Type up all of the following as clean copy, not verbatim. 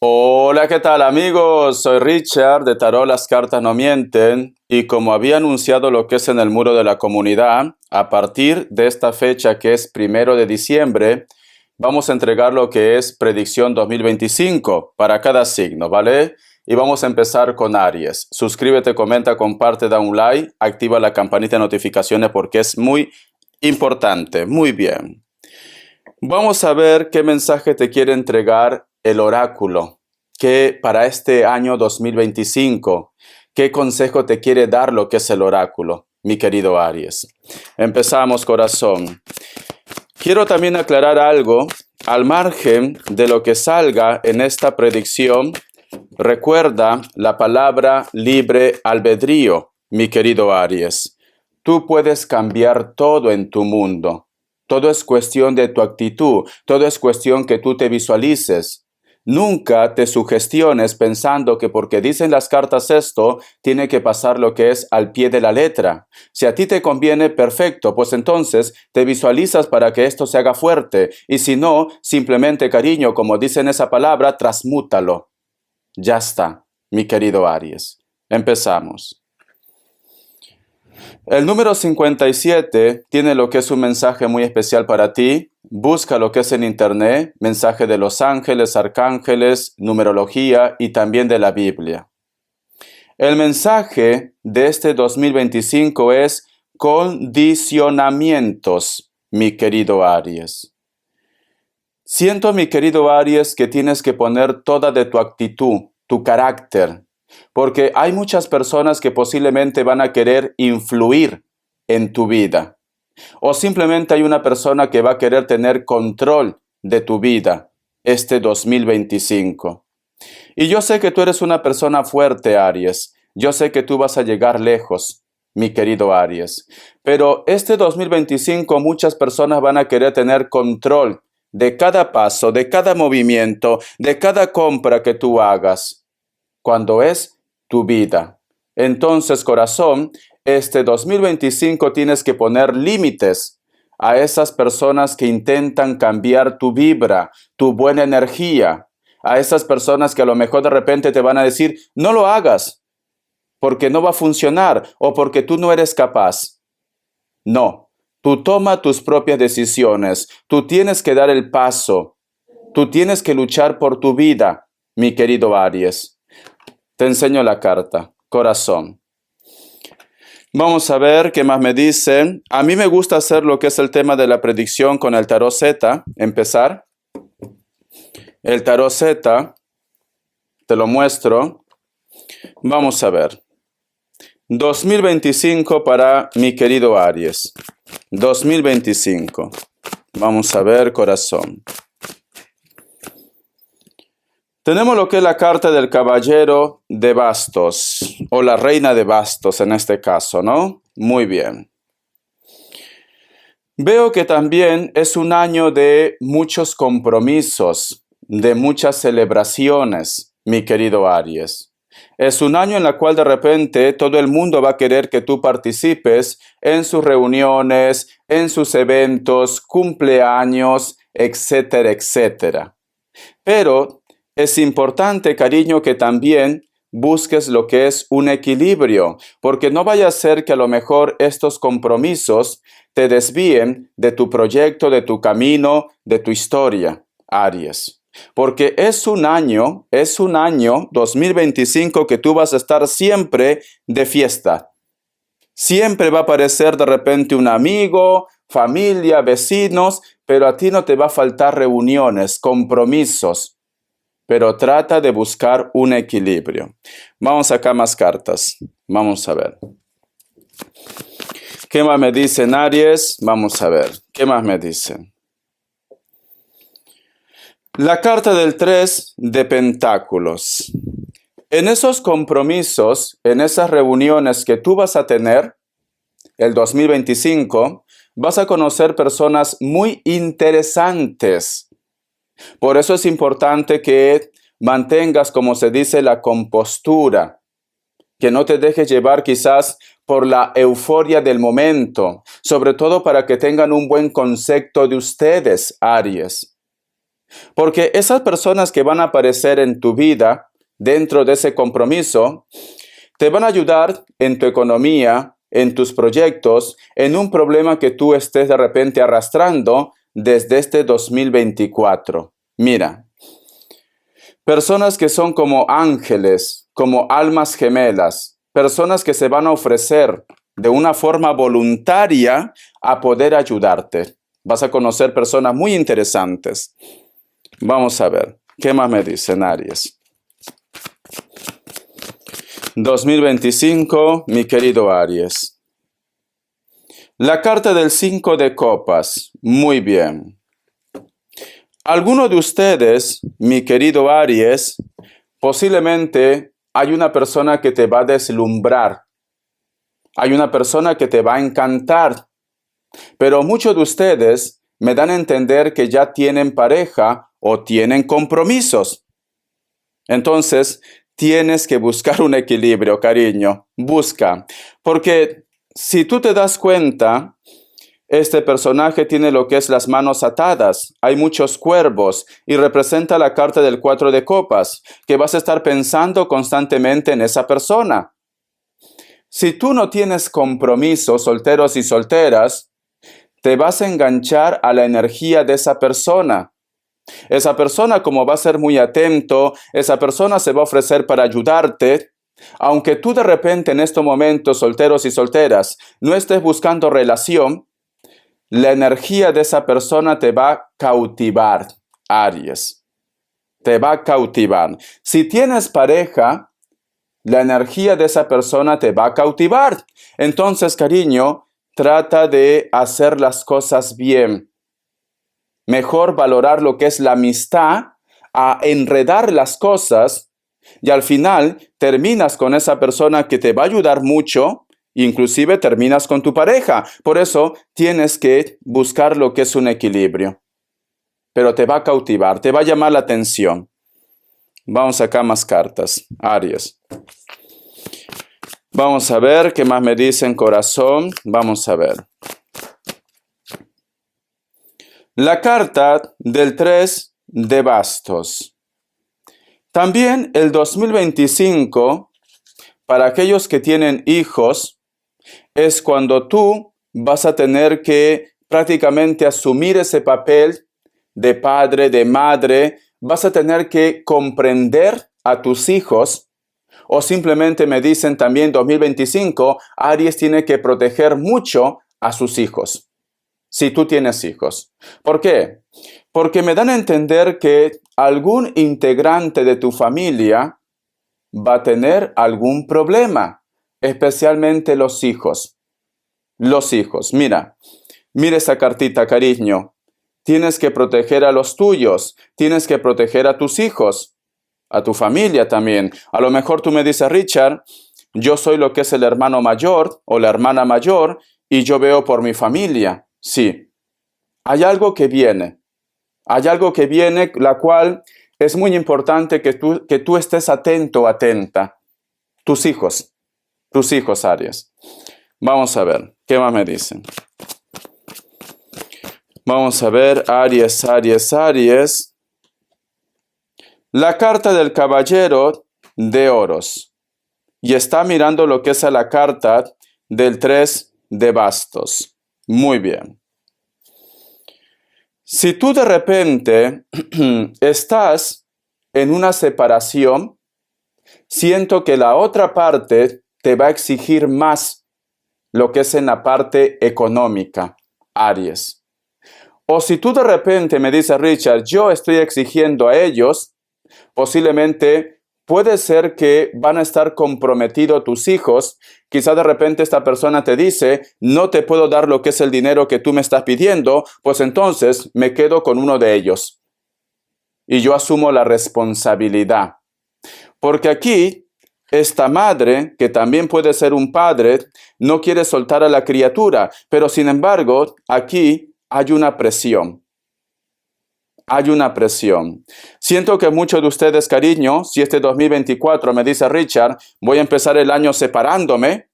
Hola, ¿qué tal amigos? Soy Richard de Tarot Las Cartas No Mienten y como había anunciado lo que es en el muro de la comunidad, a partir de esta fecha que es 1 de diciembre, vamos a entregar lo que es predicción 2025 para cada signo, ¿vale? Y vamos a empezar con Aries. Suscríbete, comenta, comparte, da un like, activa la campanita de notificaciones porque es muy importante. Muy bien. Vamos a ver qué mensaje te quiere entregar el oráculo, que para este año 2025, qué consejo te quiere dar lo que es el oráculo, mi querido Aries. Empezamos, corazón. Quiero también aclarar algo, al margen de lo que salga en esta predicción, recuerda la palabra libre albedrío, mi querido Aries. Tú puedes cambiar todo en tu mundo. Todo es cuestión de tu actitud, todo es cuestión que tú te visualices. Nunca te sugestiones pensando que porque dicen las cartas esto, tiene que pasar lo que es al pie de la letra. Si a ti te conviene, perfecto, pues entonces te visualizas para que esto se haga fuerte. Y si no, simplemente cariño, como dicen esa palabra, transmútalo. Ya está, mi querido Aries. Empezamos. El número 57 tiene lo que es un mensaje muy especial para ti. Busca lo que es en internet, mensaje de los ángeles, arcángeles, numerología y también de la Biblia. El mensaje de este 2025 es condicionamientos, mi querido Aries. Siento, mi querido Aries, que tienes que poner toda de tu actitud, tu carácter, porque hay muchas personas que posiblemente van a querer influir en tu vida. O simplemente hay una persona que va a querer tener control de tu vida este 2025. Y yo sé que tú eres una persona fuerte, Aries. Yo sé que tú vas a llegar lejos, mi querido Aries. Pero este 2025 muchas personas van a querer tener control de cada paso, de cada movimiento, de cada compra que tú hagas, cuando es tu vida. Entonces, corazón, este 2025 tienes que poner límites a esas personas que intentan cambiar tu vibra, tu buena energía, a esas personas que a lo mejor de repente te van a decir, no lo hagas, porque no va a funcionar o porque tú no eres capaz. No, tú toma tus propias decisiones, tú tienes que dar el paso, tú tienes que luchar por tu vida, mi querido Aries. Te enseño la carta, corazón. Vamos a ver qué más me dicen. A mí me gusta hacer lo que es el tema de la predicción con el tarot Z. Empezar. El tarot Z, te lo muestro. Vamos a ver. 2025 para mi querido Aries. 2025. Vamos a ver, corazón. Tenemos lo que es la carta del caballero de bastos, o la reina de bastos en este caso, ¿no? Muy bien. Veo que también es un año de muchos compromisos, de muchas celebraciones, mi querido Aries. Es un año en el cual de repente todo el mundo va a querer que tú participes en sus reuniones, en sus eventos, cumpleaños, etcétera, etcétera. Pero es importante, cariño, que también busques lo que es un equilibrio, porque no vaya a ser que a lo mejor estos compromisos te desvíen de tu proyecto, de tu camino, de tu historia, Aries. Porque es un año 2025 que tú vas a estar siempre de fiesta. Siempre va a aparecer de repente un amigo, familia, vecinos, pero a ti no te va a faltar reuniones, compromisos. Pero trata de buscar un equilibrio. Vamos acá más cartas. Vamos a ver. ¿Qué más me dicen, Aries? Vamos a ver. ¿Qué más me dicen? La carta del 3 de Pentáculos. En esos compromisos, en esas reuniones que tú vas a tener el 2025, vas a conocer personas muy interesantes. Por eso es importante que mantengas, como se dice, la compostura, que no te dejes llevar quizás por la euforia del momento, sobre todo para que tengan un buen concepto de ustedes, Aries. Porque esas personas que van a aparecer en tu vida dentro de ese compromiso, te van a ayudar en tu economía, en tus proyectos, en un problema que tú estés de repente arrastrando desde este 2024. Mira, personas que son como ángeles, como almas gemelas, personas que se van a ofrecer de una forma voluntaria a poder ayudarte. Vas a conocer personas muy interesantes. Vamos a ver, ¿qué más me dicen, Aries? 2025, mi querido Aries. La carta del 5 de copas, muy bien. Alguno de ustedes, mi querido Aries, posiblemente hay una persona que te va a deslumbrar. Hay una persona que te va a encantar. Pero muchos de ustedes me dan a entender que ya tienen pareja o tienen compromisos. Entonces, tienes que buscar un equilibrio, cariño. Busca. Porque si tú te das cuenta, este personaje tiene lo que es las manos atadas. Hay muchos cuervos y representa la carta del 4 de copas, que vas a estar pensando constantemente en esa persona. Si tú no tienes compromisos, solteros y solteras, te vas a enganchar a la energía de esa persona. Esa persona, como va a ser muy atento, esa persona se va a ofrecer para ayudarte. Aunque tú de repente en estos momentos, solteros y solteras, no estés buscando relación, la energía de esa persona te va a cautivar, Aries. Te va a cautivar. Si tienes pareja, la energía de esa persona te va a cautivar. Entonces, cariño, trata de hacer las cosas bien. Mejor valorar lo que es la amistad a enredar las cosas y al final terminas con esa persona que te va a ayudar mucho, inclusive terminas con tu pareja. Por eso tienes que buscar lo que es un equilibrio. Pero te va a cautivar, te va a llamar la atención. Vamos acá más cartas, Aries. Vamos a ver qué más me dicen, corazón. Vamos a ver. La carta del 3 de bastos. También el 2025, para aquellos que tienen hijos, es cuando tú vas a tener que prácticamente asumir ese papel de padre, de madre. Vas a tener que comprender a tus hijos. O simplemente me dicen también 2025, Aries tiene que proteger mucho a sus hijos. Si tú tienes hijos. ¿Por qué? Porque me dan a entender que algún integrante de tu familia va a tener algún problema, especialmente los hijos. Los hijos. Mira esa cartita, cariño. Tienes que proteger a los tuyos, tienes que proteger a tus hijos, a tu familia también. A lo mejor tú me dices, Richard, yo soy lo que es el hermano mayor o la hermana mayor y yo veo por mi familia. Sí, hay algo que viene, la cual es muy importante que tú estés atento, atenta. Tus hijos, Aries. Vamos a ver, ¿qué más me dicen? Vamos a ver, Aries, Aries, Aries. La carta del caballero de oros. Y está mirando lo que es a la carta del 3 de bastos. Muy bien. Si tú de repente estás en una separación, siento que la otra parte te va a exigir más lo que es en la parte económica, Aries. O si tú de repente me dices, Richard, yo estoy exigiendo a ellos, posiblemente puede ser que van a estar comprometidos tus hijos. Quizá de repente esta persona te dice, no te puedo dar lo que es el dinero que tú me estás pidiendo, pues entonces me quedo con uno de ellos. Y yo asumo la responsabilidad. Porque aquí, esta madre, que también puede ser un padre, no quiere soltar a la criatura, pero sin embargo, aquí hay una presión. Hay una presión. Siento que muchos de ustedes, cariño, si este 2024 me dice Richard, voy a empezar el año separándome,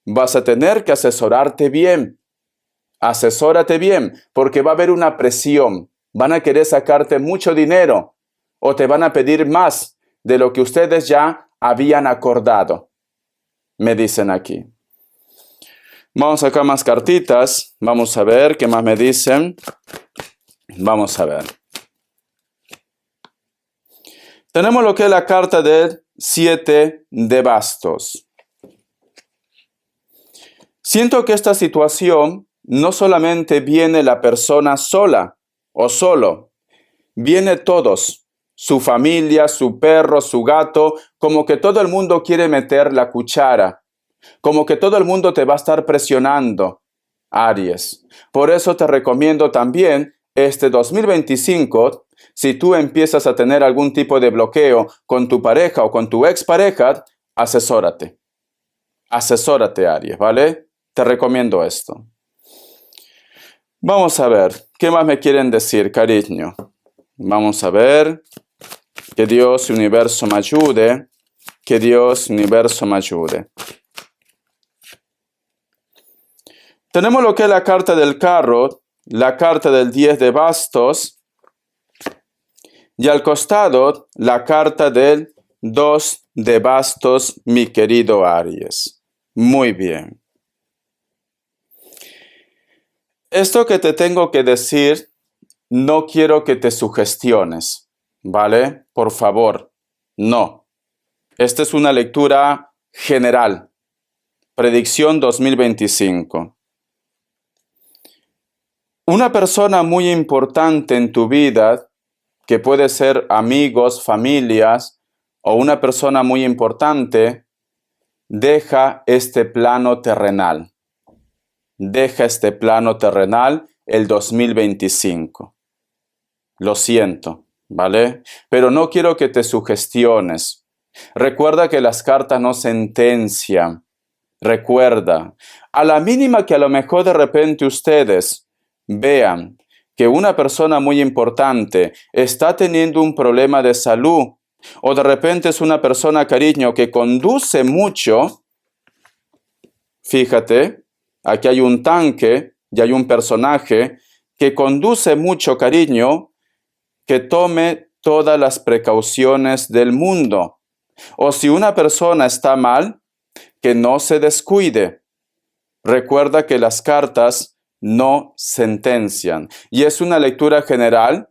vas a tener que asesorarte bien. Asesórate bien, porque va a haber una presión. van a querer sacarte mucho dinero o te van a pedir más de lo que ustedes ya habían acordado. Me dicen aquí. Vamos a sacar más cartitas. Vamos a ver qué más me dicen. Vamos a ver. Tenemos lo que es la carta del 7 de bastos. Siento que esta situación no solamente viene la persona sola o solo, viene todos, su familia, su perro, su gato, como que todo el mundo quiere meter la cuchara, como que todo el mundo te va a estar presionando, Aries. Por eso te recomiendo también este 2025, si tú empiezas a tener algún tipo de bloqueo con tu pareja o con tu expareja, asesórate. Asesórate, Aries, ¿vale? Te recomiendo esto. Vamos a ver, ¿qué más me quieren decir, cariño? Vamos a ver, que Dios y universo me ayude, que Dios y universo me ayude. Tenemos lo que es la carta del carro, la carta del 10 de bastos, y al costado la carta del 2 de bastos, mi querido Aries. Muy bien. Esto que te tengo que decir, no quiero que te sugestiones, ¿vale? Por favor, no. Esta es una lectura general. Predicción 2025. Una persona muy importante en tu vida, que puede ser amigos, familias, o una persona muy importante, deja este plano terrenal. Deja este plano terrenal el 2025. Lo siento, ¿vale? Pero no quiero que te sugestiones. Recuerda que las cartas no sentencian. Recuerda, a la mínima que a lo mejor de repente ustedes vean que una persona muy importante está teniendo un problema de salud, o de repente es una persona, cariño, que conduce mucho, fíjate, aquí hay un tanque y hay un personaje que conduce mucho, cariño, que tome todas las precauciones del mundo. O si una persona está mal, que no se descuide. Recuerda que las cartas no sentencian. Y es una lectura general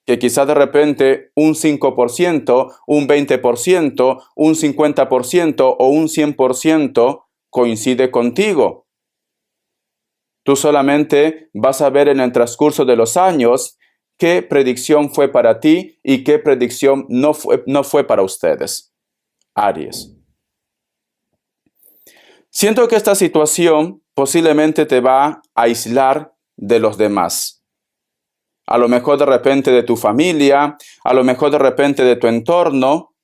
que quizá de repente un 5%, un 20%, un 50% o un 100% coincide contigo. Tú solamente vas a ver en el transcurso de los años qué predicción fue para ti y qué predicción no fue para ustedes. Aries. Siento que esta situación posiblemente te va a aislar de los demás. A lo mejor de repente de tu familia, a lo mejor de repente de tu entorno.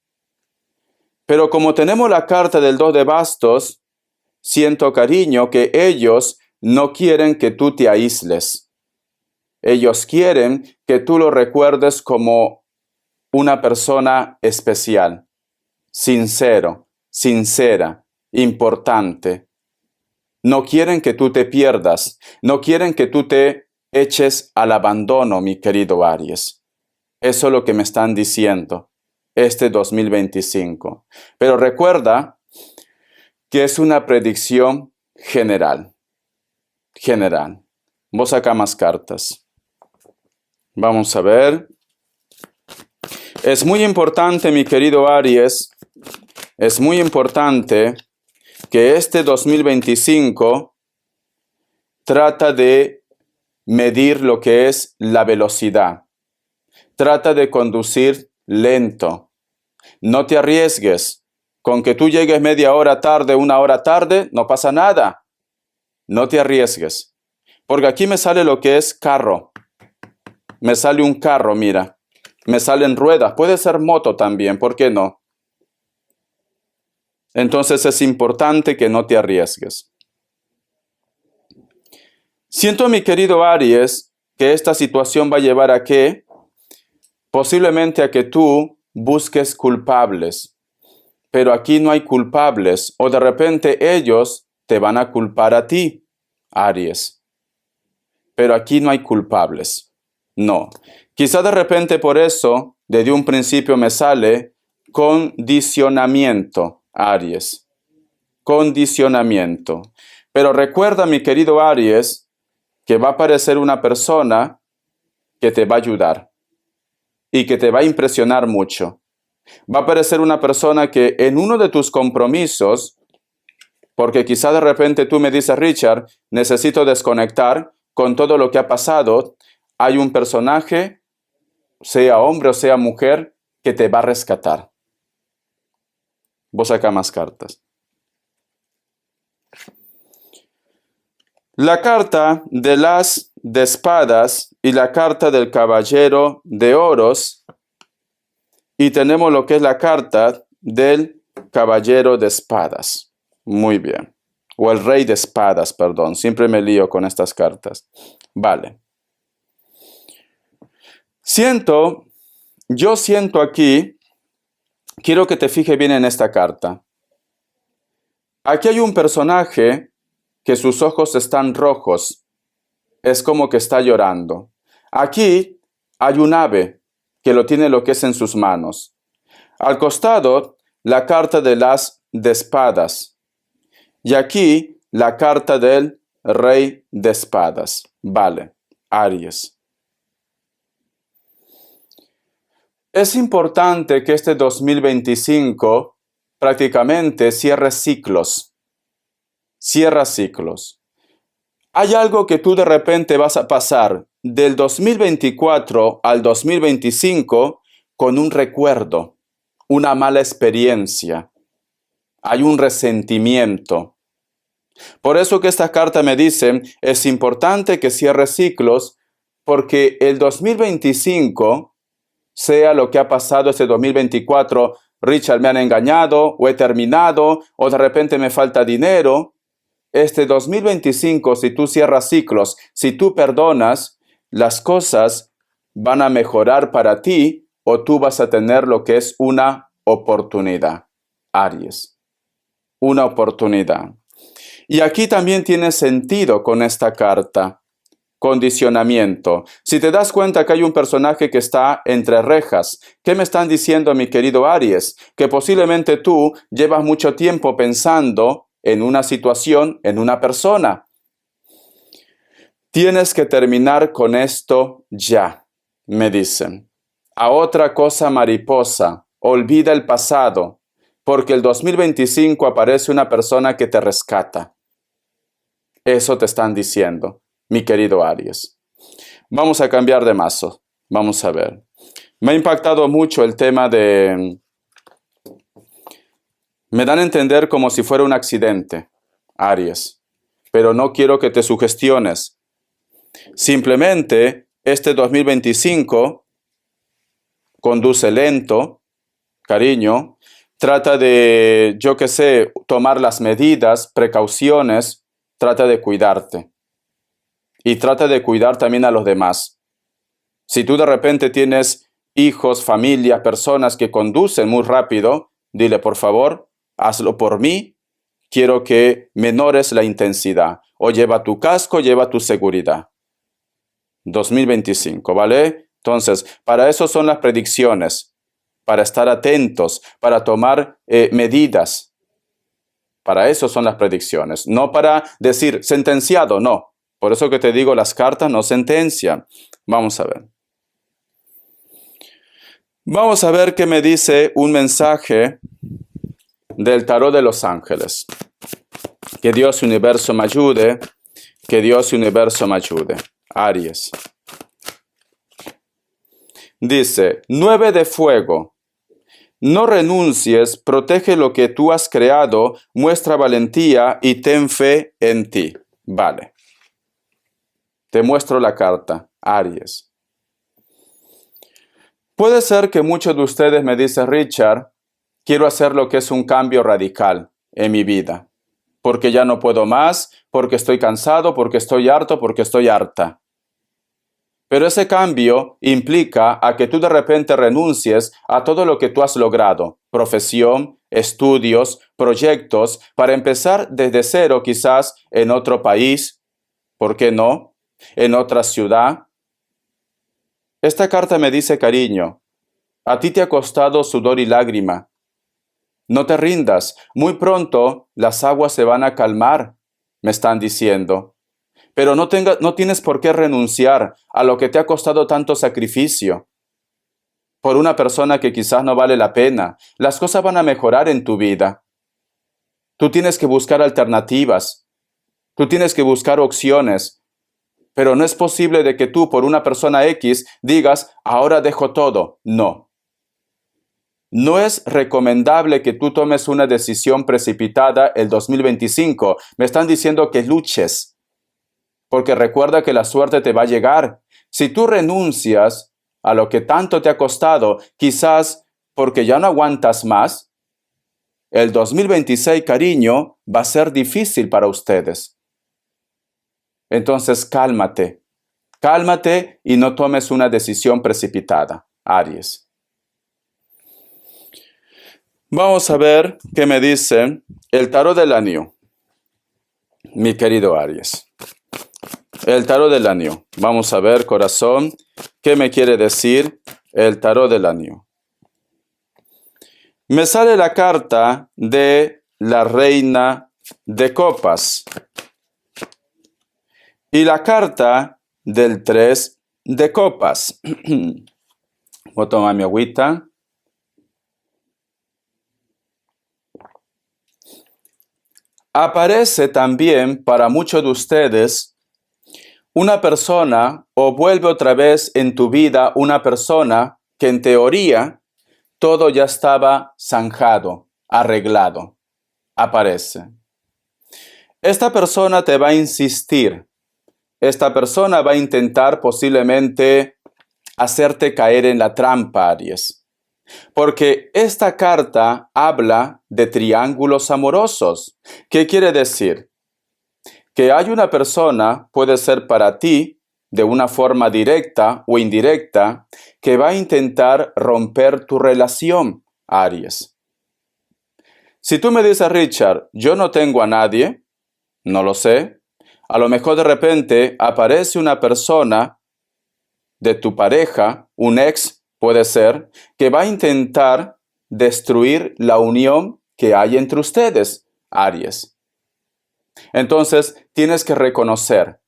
Pero como tenemos la carta del 2 de bastos, siento, cariño, que ellos no quieren que tú te aísles. Ellos quieren que tú lo recuerdes como una persona especial, sincero, sincera, importante. No quieren que tú te pierdas, no quieren que tú te eches al abandono, mi querido Aries. Eso es lo que me están diciendo este 2025. Pero recuerda que es una predicción general. General. Vos acá más cartas. Vamos a ver. Es muy importante, mi querido Aries, es muy importante que este 2025 trata de medir lo que es la velocidad. Trata de conducir lento. No te arriesgues. Con que tú llegues media hora tarde, una hora tarde, no pasa nada. No te arriesgues. Porque aquí me sale lo que es carro. Me sale un carro, mira. Me salen ruedas. Puede ser moto también, ¿por qué no? Entonces es importante que no te arriesgues. Siento, mi querido Aries, que esta situación va a llevar a que, posiblemente a que tú busques culpables. Pero aquí no hay culpables, o de repente ellos te van a culpar a ti, Aries. Pero aquí no hay culpables. No. Quizá de repente por eso, desde un principio me sale condicionamiento, Aries. Condicionamiento. Pero recuerda, mi querido Aries, que va a aparecer una persona que te va a ayudar y que te va a impresionar mucho. Va a aparecer una persona que en uno de tus compromisos, porque quizá de repente tú me dices, Richard, necesito desconectar con todo lo que ha pasado, hay un personaje, sea hombre o sea mujer, que te va a rescatar. Vos saca más cartas. La carta de las de espadas y la carta del caballero de oros, y tenemos lo que es la carta del caballero de espadas. Muy bien. O el rey de espadas, perdón. Siempre me lío con estas cartas. Vale. Yo siento aquí, quiero que te fijes bien en esta carta. Aquí hay un personaje que sus ojos están rojos. Es como que está llorando. Aquí hay un ave que lo tiene lo que es en sus manos. Al costado, la carta de las de espadas. Y aquí, la carta del rey de espadas. Vale, Aries. Es importante que este 2025 prácticamente cierre ciclos. Cierra ciclos. Hay algo que tú de repente vas a pasar del 2024 al 2025 con un recuerdo, una mala experiencia. Hay un resentimiento. Por eso que esta carta me dice, es importante que cierre ciclos porque el 2025, sea lo que ha pasado este 2024, Richard, me han engañado o he terminado o de repente me falta dinero. Este 2025, si tú cierras ciclos, si tú perdonas, las cosas van a mejorar para ti o tú vas a tener lo que es una oportunidad. Aries, una oportunidad. Y aquí también tiene sentido con esta carta, condicionamiento. Si te das cuenta que hay un personaje que está entre rejas, ¿qué me están diciendo, mi querido Aries? Que posiblemente tú llevas mucho tiempo pensando en una situación, en una persona. Tienes que terminar con esto ya, me dicen. A otra cosa mariposa, olvida el pasado, porque el 2025 aparece una persona que te rescata. Eso te están diciendo, mi querido Aries. Vamos a cambiar de mazo. Vamos a ver. Me ha impactado mucho el tema de... Me dan a entender como si fuera un accidente, Aries. Pero no quiero que te sugestiones. Simplemente, este 2025 conduce lento, cariño. Trata de, yo qué sé, tomar las medidas, precauciones. Trata de cuidarte. Y trata de cuidar también a los demás. Si tú de repente tienes hijos, familia, personas que conducen muy rápido, dile por favor, hazlo por mí, quiero que menores la intensidad. O lleva tu casco, lleva tu seguridad. 2025, ¿vale? Entonces, para eso son las predicciones, para estar atentos, para tomar medidas. Para eso son las predicciones, no para decir sentenciado, no. Por eso que te digo, las cartas no sentencian. Vamos a ver. Vamos a ver qué me dice un mensaje del tarot de los ángeles. Que Dios y universo me ayude. Que Dios y universo me ayude. Aries. Dice, 9 de fuego. No renuncies, protege lo que tú has creado, muestra valentía y ten fe en ti. Vale. Te muestro la carta, Aries. Puede ser que muchos de ustedes me dicen, Richard, quiero hacer lo que es un cambio radical en mi vida, porque ya no puedo más, porque estoy cansado, porque estoy harto, porque estoy harta. Pero ese cambio implica a que tú de repente renuncies a todo lo que tú has logrado, profesión, estudios, proyectos, para empezar desde cero quizás en otro país, ¿por qué no? En otra ciudad. Esta carta me dice, cariño, a ti te ha costado sudor y lágrima. No te rindas, muy pronto las aguas se van a calmar, me están diciendo. Pero no tienes por qué renunciar a lo que te ha costado tanto sacrificio. Por una persona que quizás no vale la pena, las cosas van a mejorar en tu vida. Tú tienes que buscar alternativas, tú tienes que buscar opciones, pero no es posible de que tú por una persona X digas, ahora dejo todo. No. No es recomendable que tú tomes una decisión precipitada el 2025. Me están diciendo que luches, porque recuerda que la suerte te va a llegar. Si tú renuncias a lo que tanto te ha costado, quizás porque ya no aguantas más, el 2026, cariño, va a ser difícil para ustedes. Entonces, cálmate y no tomes una decisión precipitada, Aries. Vamos a ver qué me dice el tarot del año, mi querido Aries. El tarot del año. Vamos a ver, corazón, qué me quiere decir el tarot del año. Me sale la carta de la reina de copas y la carta del 3 de copas. Voy a tomar mi agüita. Aparece también para muchos de ustedes una persona, o vuelve otra vez en tu vida una persona que en teoría todo ya estaba zanjado, arreglado. Aparece. Esta persona te va a insistir. Esta persona va a intentar posiblemente hacerte caer en la trampa, Aries. Porque esta carta habla de triángulos amorosos. ¿Qué quiere decir? Que hay una persona, puede ser para ti, de una forma directa o indirecta, que va a intentar romper tu relación, Aries. Si tú me dices, Richard, yo no tengo a nadie, no lo sé, a lo mejor de repente aparece una persona de tu pareja, un ex puede ser, que va a intentar destruir la unión que hay entre ustedes, Aries. Entonces, tienes que reconocer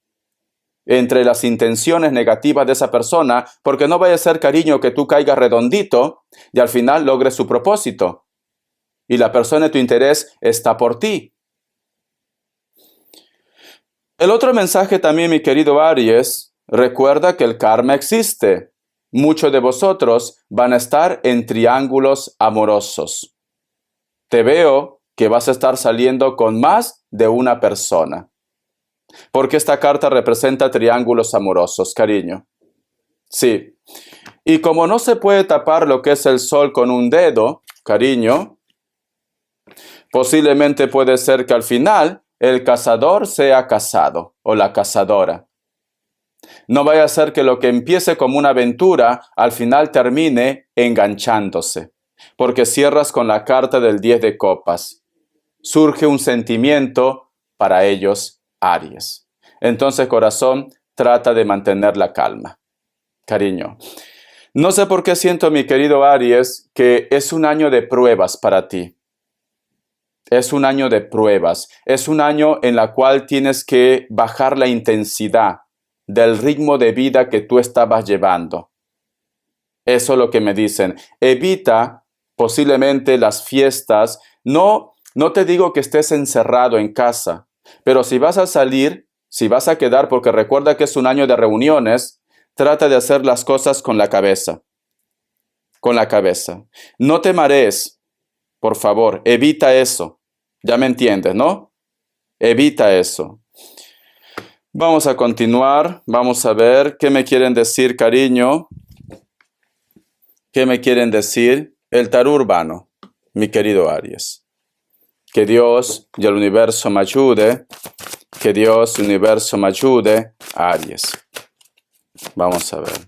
entre las intenciones negativas de esa persona, porque no vaya a ser, cariño, que tú caigas redondito y al final logres su propósito. Y la persona de tu interés está por ti. El otro mensaje también, mi querido Aries, recuerda que el karma existe. Muchos de vosotros van a estar en triángulos amorosos. Te veo que vas a estar saliendo con más de una persona. Porque esta carta representa triángulos amorosos, cariño. Sí. Y como no se puede tapar lo que es el sol con un dedo, cariño, posiblemente puede ser que al final el cazador sea casado o la cazadora. No vaya a ser que lo que empiece como una aventura al final termine enganchándose, porque cierras con la carta del 10 de copas. Surge un sentimiento para ellos, Aries. Entonces, corazón, trata de mantener la calma. Cariño, no sé por qué siento, mi querido Aries, que es un año de pruebas para ti. Es un año de pruebas. Es un año en el cual tienes que bajar la intensidad del ritmo de vida que tú estabas llevando. Eso es lo que me dicen. Evita posiblemente las fiestas. No te digo que estés encerrado en casa, pero si vas a salir, si vas a quedar, porque recuerda que es un año de reuniones, trata de hacer las cosas con la cabeza. Con la cabeza. No te marees, por favor, evita eso. Ya me entiendes, ¿no? Evita eso. Vamos a continuar, vamos a ver qué me quieren decir, cariño. ¿Qué me quieren decir? El tarot urbano, mi querido Aries. Que Dios y el universo me ayude. Que Dios y el universo me ayude, Aries. Vamos a ver.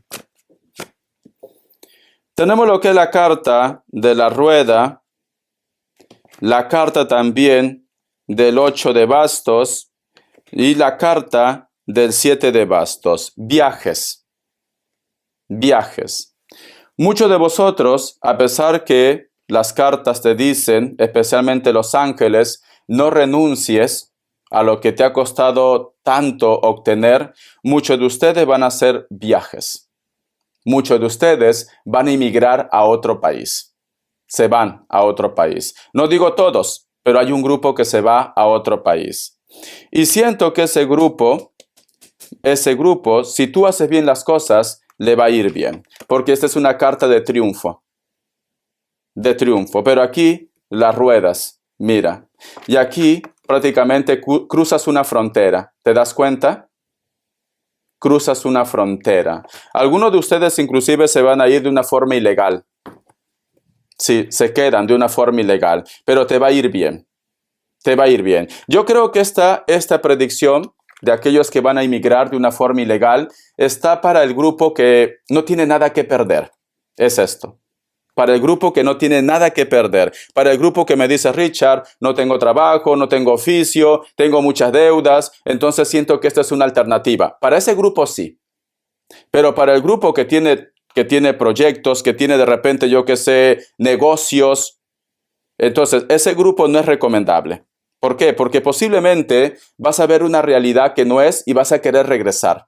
Tenemos lo que es la carta de la rueda, la carta también del 8 de bastos y la carta del 7 de bastos. Viajes. viajes. Muchos de vosotros, a pesar que las cartas te dicen, especialmente los ángeles, no renuncies a lo que te ha costado tanto obtener, muchos de ustedes van a hacer viajes. Muchos de ustedes van a emigrar a otro país. Se van a otro país. No digo todos, pero hay un grupo que se va a otro país. Y siento que ese grupo, si tú haces bien las cosas, le va a ir bien. Porque esta es una carta de triunfo. De triunfo. Pero aquí, las ruedas, mira. Y aquí, prácticamente, cruzas una frontera. ¿Te das cuenta? Cruzas una frontera. Algunos de ustedes inclusive se van a ir de una forma ilegal. Sí, se quedan de una forma ilegal, pero te va a ir bien. Te va a ir bien. Yo creo que esta predicción de aquellos que van a emigrar de una forma ilegal está para el grupo que no tiene nada que perder. Es esto. Para el grupo que no tiene nada que perder. Para el grupo que me dice, Richard, no tengo trabajo, no tengo oficio, tengo muchas deudas, entonces siento que esta es una alternativa. Para ese grupo sí. Pero para el grupo que tiene proyectos, que tiene de repente, yo qué sé, negocios, entonces ese grupo no es recomendable. ¿Por qué? Porque posiblemente vas a ver una realidad que no es y vas a querer regresar.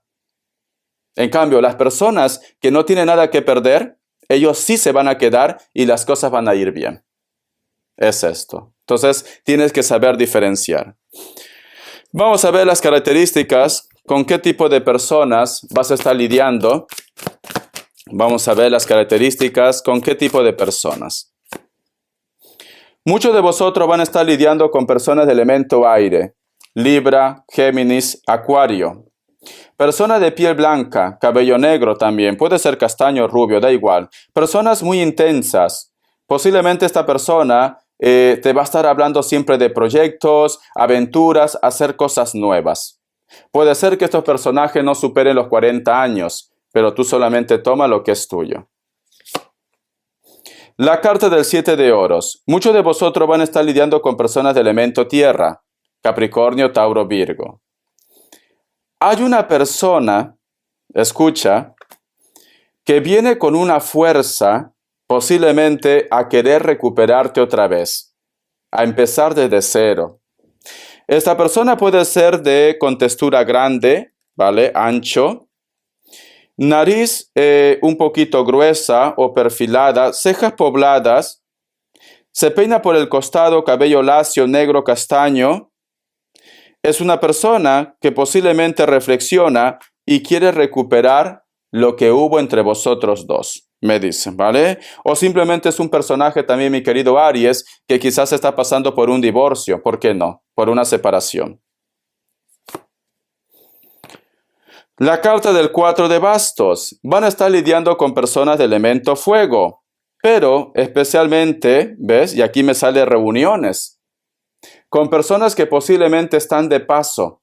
En cambio, las personas que no tienen nada que perder, ellos sí se van a quedar y las cosas van a ir bien. Es esto. Entonces, tienes que saber diferenciar. Vamos a ver las características, con qué tipo de personas vas a estar lidiando. Vamos a ver las características, con qué tipo de personas. Muchos de vosotros van a estar lidiando con personas de elemento aire. Libra, Géminis, Acuario. Persona de piel blanca, cabello negro también, puede ser castaño, rubio, da igual. Personas muy intensas. Posiblemente esta persona te va a estar hablando siempre de proyectos, aventuras, hacer cosas nuevas. Puede ser que estos personajes no superen los 40 años, pero tú solamente toma lo que es tuyo. La carta del 7 de oros. Muchos de vosotros van a estar lidiando con personas de elemento tierra, Capricornio, Tauro, Virgo. Hay una persona, escucha, que viene con una fuerza posiblemente a querer recuperarte otra vez, a empezar desde cero. Esta persona puede ser de contextura grande, ¿vale? Ancho, nariz un poquito gruesa o perfilada, cejas pobladas, se peina por el costado, cabello lacio, negro, castaño. Es una persona que posiblemente reflexiona y quiere recuperar lo que hubo entre vosotros dos, me dicen, ¿vale? O simplemente es un personaje también, mi querido Aries, que quizás está pasando por un divorcio, ¿por qué no? Por una separación. La carta del 4 de bastos. Van a estar lidiando con personas de elemento fuego, pero especialmente, ¿ves? Y aquí me sale reuniones. Con personas que posiblemente están de paso.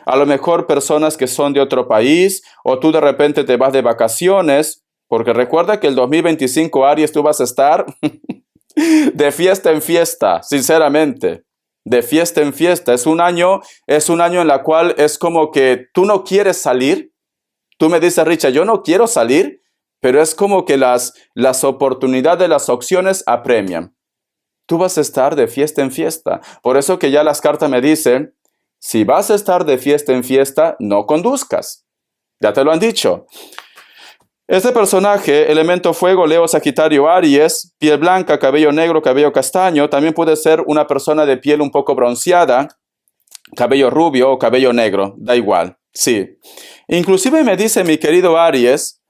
A lo mejor personas que son de otro país o tú de repente te vas de vacaciones, porque recuerda que el 2025, Aries, tú vas a estar de fiesta en fiesta, sinceramente. De fiesta en fiesta. Es un año en el cual es como que tú no quieres salir. Tú me dices, Richard, yo no quiero salir, pero es como que las oportunidades, las opciones apremian. Tú vas a estar de fiesta en fiesta. Por eso que ya las cartas me dicen, si vas a estar de fiesta en fiesta, no conduzcas. Ya te lo han dicho. Este personaje, elemento fuego, Leo, Sagitario, Aries, piel blanca, cabello negro, cabello castaño, también puede ser una persona de piel un poco bronceada, cabello rubio o cabello negro, da igual, sí. Inclusive me dice mi querido Aries,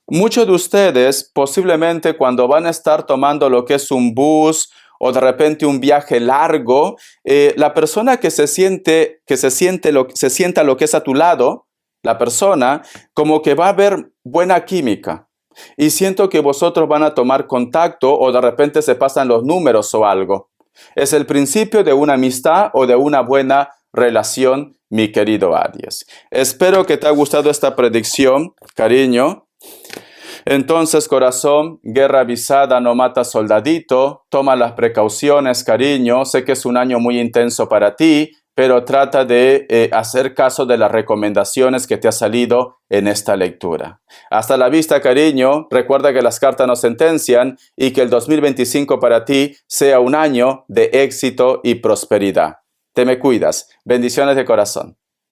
muchos de ustedes posiblemente cuando van a estar tomando lo que es un bus o de repente un viaje largo, la persona que se sienta lo que es a tu lado, la persona como que va a haber buena química. Y siento que vosotros van a tomar contacto o de repente se pasan los números o algo. Es el principio de una amistad o de una buena relación, mi querido Aries. Espero que te haya gustado esta predicción, cariño. Entonces, corazón, guerra avisada no mata soldadito. Toma las precauciones, cariño. Sé que es un año muy intenso para ti, pero trata de hacer caso de las recomendaciones que te ha salido en esta lectura. Hasta la vista, cariño. Recuerda que las cartas no sentencian y que el 2025 para ti sea un año de éxito y prosperidad. Te me cuidas. Bendiciones de corazón.